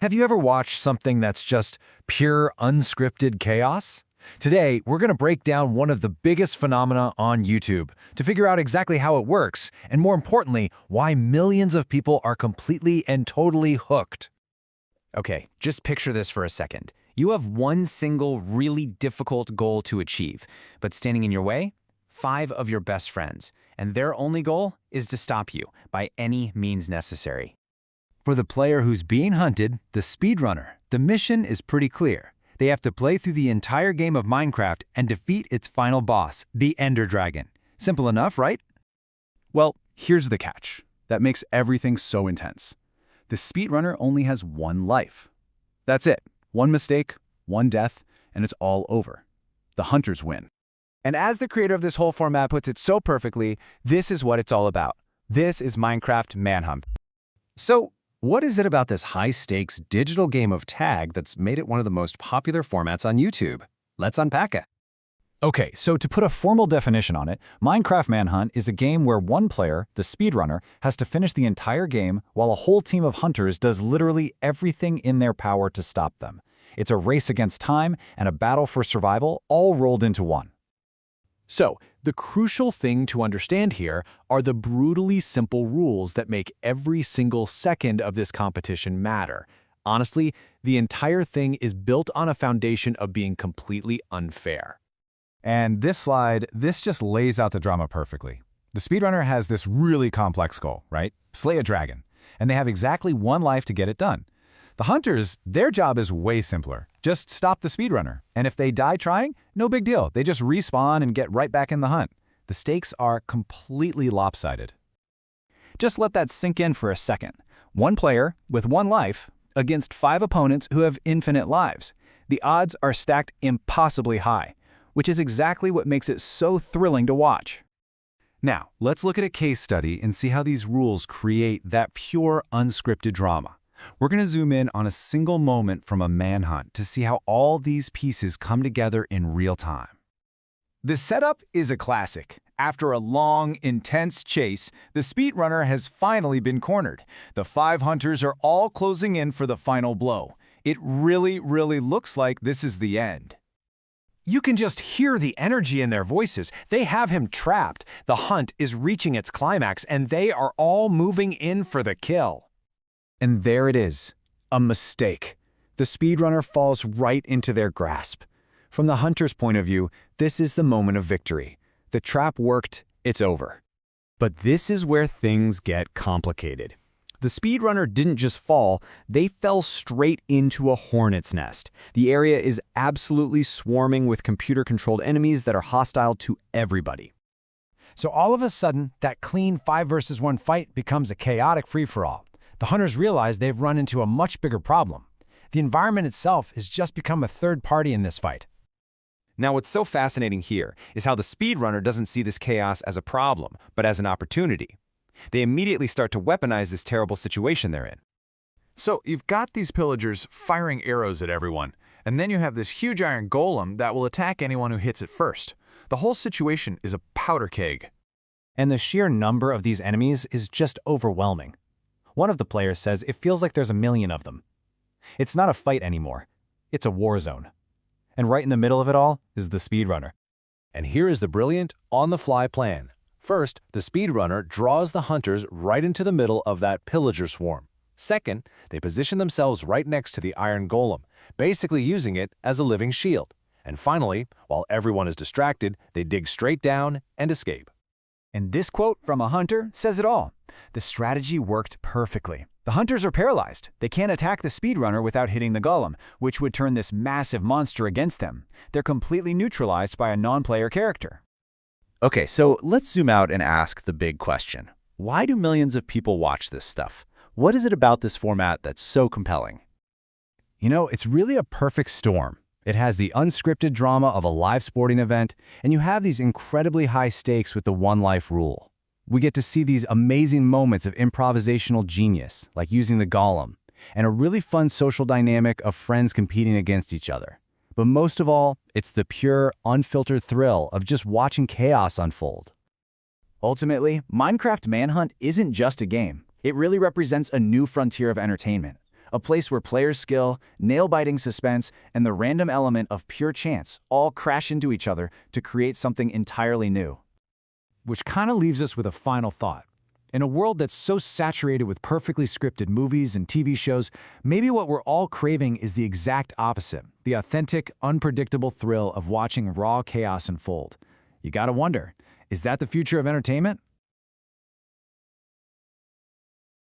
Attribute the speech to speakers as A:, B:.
A: Have you ever watched something that's just pure unscripted chaos? Today, we're going to break down one of the biggest phenomena on YouTube to figure out exactly how it works, and more importantly, why millions of people are completely and totally hooked.
B: Okay, just picture this for a second. You have one single really difficult goal to achieve, but standing in your way? 5 of your best friends, and their only goal is to stop you by any means necessary.
A: For the player who's being hunted, the speedrunner, the mission is pretty clear. They have to play through the entire game of Minecraft and defeat its final boss, the Ender Dragon. Simple enough, right?
C: Well, here's the catch that makes everything so intense. The speedrunner only has one life. That's it. One mistake, one death, and it's all over. The hunters win.
B: And as the creator of this whole format puts it so perfectly, this is what it's all about. This is Minecraft Manhunt.
A: So, what is it about this high-stakes digital game of tag that's made it one of the most popular formats on YouTube? Let's unpack it. Okay, so to put a formal definition on it, Minecraft Manhunt is a game where one player, the speedrunner, has to finish the entire game while a whole team of hunters does literally everything in their power to stop them. It's a race against time and a battle for survival all rolled into one. So, the crucial thing to understand here are the brutally simple rules that make every single second of this competition matter. Honestly, the entire thing is built on a foundation of being completely unfair. And this slide, this just lays out the drama perfectly. The speedrunner has this really complex goal, right? Slay a dragon. And they have exactly one life to get it done. The hunters, their job is way simpler. Just stop the speedrunner. And if they die trying, no big deal. They just respawn and get right back in the hunt. The stakes are completely lopsided.
C: Just let that sink in for a second. One player with one life against 5 opponents who have infinite lives. The odds are stacked impossibly high, which is exactly what makes it so thrilling to watch.
A: Now, let's look at a case study and see how these rules create that pure unscripted drama. We're going to zoom in on a single moment from a manhunt to see how all these pieces come together in real time. The setup is a classic. After a long, intense chase, the speedrunner has finally been cornered. The 5 hunters are all closing in for the final blow. It really looks like this is the end. You can just hear the energy in their voices. They have him trapped. The hunt is reaching its climax, and they are all moving in for the kill. And there it is, a mistake. The speedrunner falls right into their grasp. From the hunter's point of view, this is the moment of victory. The trap worked, it's over. But this is where things get complicated. The speedrunner didn't just fall, they fell straight into a hornet's nest. The area is absolutely swarming with computer-controlled enemies that are hostile to everybody. So all of a sudden, that clean 5 versus 1 fight becomes a chaotic free-for-all. The hunters realize they've run into a much bigger problem. The environment itself has just become a third party in this fight.
B: Now, what's so fascinating here is how the speedrunner doesn't see this chaos as a problem, but as an opportunity. They immediately start to weaponize this terrible situation they're in.
D: So you've got these pillagers firing arrows at everyone, and then you have this huge iron golem that will attack anyone who hits it first. The whole situation is a powder keg.
A: And the sheer number of these enemies is just overwhelming. One of the players says it feels like there's a million of them. It's not a fight anymore. It's a war zone. And right in the middle of it all is the speedrunner. And here is the brilliant, on-the-fly plan. First, the speedrunner draws the hunters right into the middle of that pillager swarm. Second, they position themselves right next to the iron golem, basically using it as a living shield. And finally, while everyone is distracted, they dig straight down and escape. And this quote from a hunter says it all. The strategy worked perfectly. The hunters are paralyzed. They can't attack the speedrunner without hitting the golem, which would turn this massive monster against them. They're completely neutralized by a non-player character. Okay, so let's zoom out and ask the big question. Why do millions of people watch this stuff? What is it about this format that's so compelling? You know, it's really a perfect storm. It has the unscripted drama of a live sporting event, and you have these incredibly high stakes with the one-life rule. We get to see these amazing moments of improvisational genius, like using the golem, and a really fun social dynamic of friends competing against each other. But most of all, it's the pure, unfiltered thrill of just watching chaos unfold. Ultimately, Minecraft Manhunt isn't just a game. It really represents a new frontier of entertainment,
C: A place where players' skill, nail-biting suspense, and the random element of pure chance all crash into each other to create something entirely new.
A: Which kind of leaves us with a final thought. In a world that's so saturated with perfectly scripted movies and TV shows, maybe what we're all craving is the exact opposite, the authentic, unpredictable thrill of watching raw chaos unfold. You gotta wonder, is that the future of entertainment?